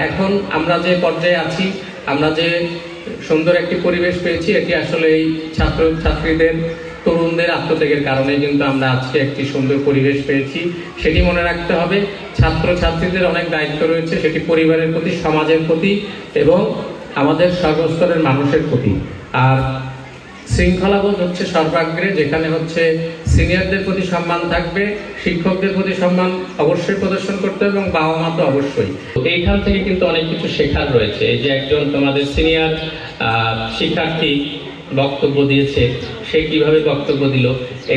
এখন আমরা যে পর্যায়ে আছি, আমরা যে সুন্দর একটি পরিবেশ পেয়েছি, এটি আসলে এই ছাত্র ছাত্রীদের তরুণদের আত্মত্যাগের কারণে কিন্তু আমরা আজকে একটি সুন্দর পরিবেশ পেয়েছি। সেটি মনে রাখতে হবে, ছাত্র ছাত্রীদের অনেক দায়িত্ব রয়েছে, সেটি পরিবারের প্রতি, সমাজের প্রতি এবং আমাদের সর্বস্তরের মানুষের প্রতি। আর শৃঙ্খলাবোধ হচ্ছে সর্বাগ্রে, যেখানে হচ্ছে সিনিয়রদের প্রতি সম্মান থাকবে, শিক্ষকদের প্রতি সম্মান অবশ্যই প্রদর্শন করতে হবে এবং বাবা মা তো অবশ্যই। এইখান থেকে কিন্তু অনেক কিছু শেখার রয়েছে। এই যে একজন তোমাদের সিনিয়র শিক্ষার্থী বক্তব্য দিয়েছে, সে কিভাবে বক্তব্য দিল,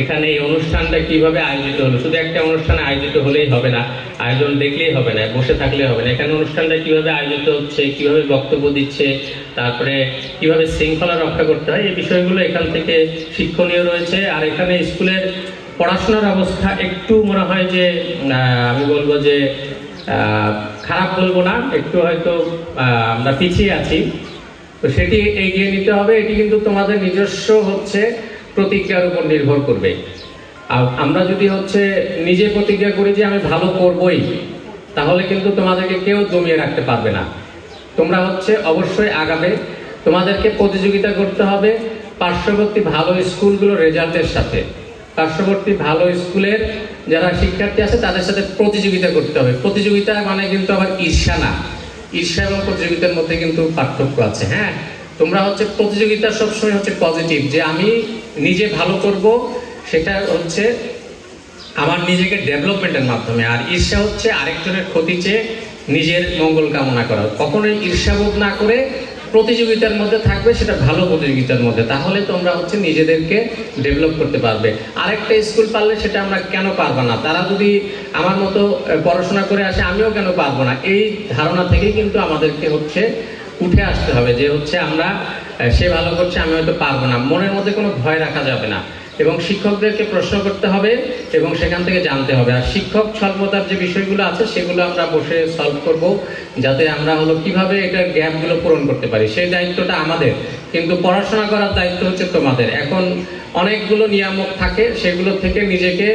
এখানে এই অনুষ্ঠানটা কিভাবে আয়োজিত হলো। শুধু একটা অনুষ্ঠানে আয়োজিত হলেই হবে না, আয়োজন দেখলেই হবে না, বসে থাকলে হবে না। এখানে অনুষ্ঠানটা কিভাবে আয়োজিত হচ্ছে, কিভাবে বক্তব্য দিচ্ছে, তারপরে কিভাবে শৃঙ্খলা রক্ষা করতে হয়, এই বিষয়গুলো এখান থেকে শিক্ষণীয় রয়েছে। আর এখানে স্কুলের পড়াশোনার অবস্থা একটু মনে হয় যে আমি বলবো যে খারাপ বলবো না, একটু হয়তো আমরা পিছিয়ে আছি। তো সেটি এগিয়ে নিতে হবে। এটি কিন্তু তোমাদের নিজস্ব হচ্ছে প্রতিজ্ঞার উপর নির্ভর করবে। আর আমরা যদি হচ্ছে নিজে প্রতিজ্ঞা করি যে আমি ভালো করবই, তাহলে কিন্তু তোমাদেরকে কেউ দমিয়ে রাখতে পারবে না। তোমরা হচ্ছে অবশ্যই আগাবে। তোমাদেরকে প্রতিযোগিতা করতে হবে পার্শ্ববর্তী ভালো স্কুলগুলোর রেজাল্টের সাথে। পার্শ্ববর্তী ভালো স্কুলের যারা শিক্ষার্থী আছে তাদের সাথে প্রতিযোগিতা করতে হবে। প্রতিযোগিতা মানে কিন্তু আবার ঈর্ষা না, ঈর্ষা এবং প্রতিযোগিতার মধ্যে কিন্তু পার্থক্য আছে। হ্যাঁ, তোমরা হচ্ছে প্রতিযোগিতা সবসময় হচ্ছে পজিটিভ, যে আমি নিজে ভালো করব, সেটা হচ্ছে আমার নিজেকে ডেভেলপমেন্টের মাধ্যমে। আর ঈর্ষা হচ্ছে আরেকজনের ক্ষতি চেয়ে নিজের মঙ্গল কামনা করা। কখনোই ঈর্ষাবোধ না করে প্রতিযোগিতার মধ্যে থাকবে, সেটা ভালো প্রতিযোগিতার মধ্যে, তাহলে তোমরা হচ্ছে নিজেদেরকে ডেভেলপ করতে পারবে। আরেকটা স্কুল পারলে সেটা আমরা কেন পারবো না, তারা যদি আমার মতো পড়াশোনা করে আসে আমিও কেন পারবো না, এই ধারণা থেকে কিন্তু আমাদেরকে হচ্ছে উঠে আসতে হবে যে হচ্ছে আমরা সে ভালো করছে আমি হয়তো পারবো না, মনের মধ্যে কোনো ভয় রাখা যাবে না। এবং শিক্ষকদেরকে প্রশ্ন করতে হবে এবং সেখান থেকে জানতে হবে। আর শিক্ষক স্বল্পতার যে বিষয়গুলো আছে সেগুলো আমরা বসে সলভ করব, যাতে আমরা হলো কিভাবে এটার গ্যাপগুলো পূরণ করতে পারি। সেই দায়িত্বটা আমাদের, কিন্তু পড়াশোনা করার দায়িত্ব হচ্ছে তোমাদের। এখন অনেকগুলো নিয়ামক থাকে, সেগুলো থেকে নিজেকে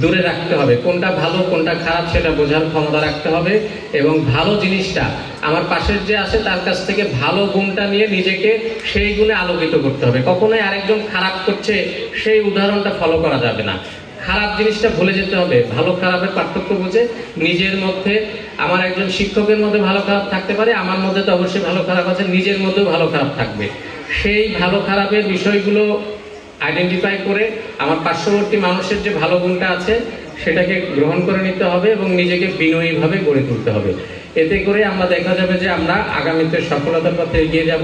দূরে রাখতে হবে। কোনটা ভালো কোনটা খারাপ সেটা বোঝার ক্ষমতা রাখতে হবে এবং ভালো জিনিসটা আমার পাশের যে আছে তার কাছ থেকে ভালো গুণটা নিয়ে নিজেকে সেই গুণে আলোকিত করতে হবে। কখনোই আরেকজন খারাপ করছে সেই উদাহরণটা ফলো করা যাবে না, খারাপ জিনিসটা ভুলে যেতে হবে। ভালো খারাপের পার্থক্য বুঝে নিজের মধ্যে, আমার একজন শিক্ষকের মধ্যে ভালো খারাপ থাকতে পারে, আমার মধ্যে তো অবশ্যই ভালো খারাপ আছে, নিজের মধ্যেও ভালো খারাপ থাকবে। সেই ভালো খারাপের বিষয়গুলো আইডেন্টিফাই করে আমার পার্শ্ববর্তী মানুষের যে ভালো গুণটা আছে সেটাকে গ্রহণ করে নিতে হবে এবং নিজেকে বিনয়ীভাবে গড়ে তুলতে হবে। এতে করে আমরা দেখা যাবে যে আমরা আগামীতে সফলতার পথে এগিয়ে যাব।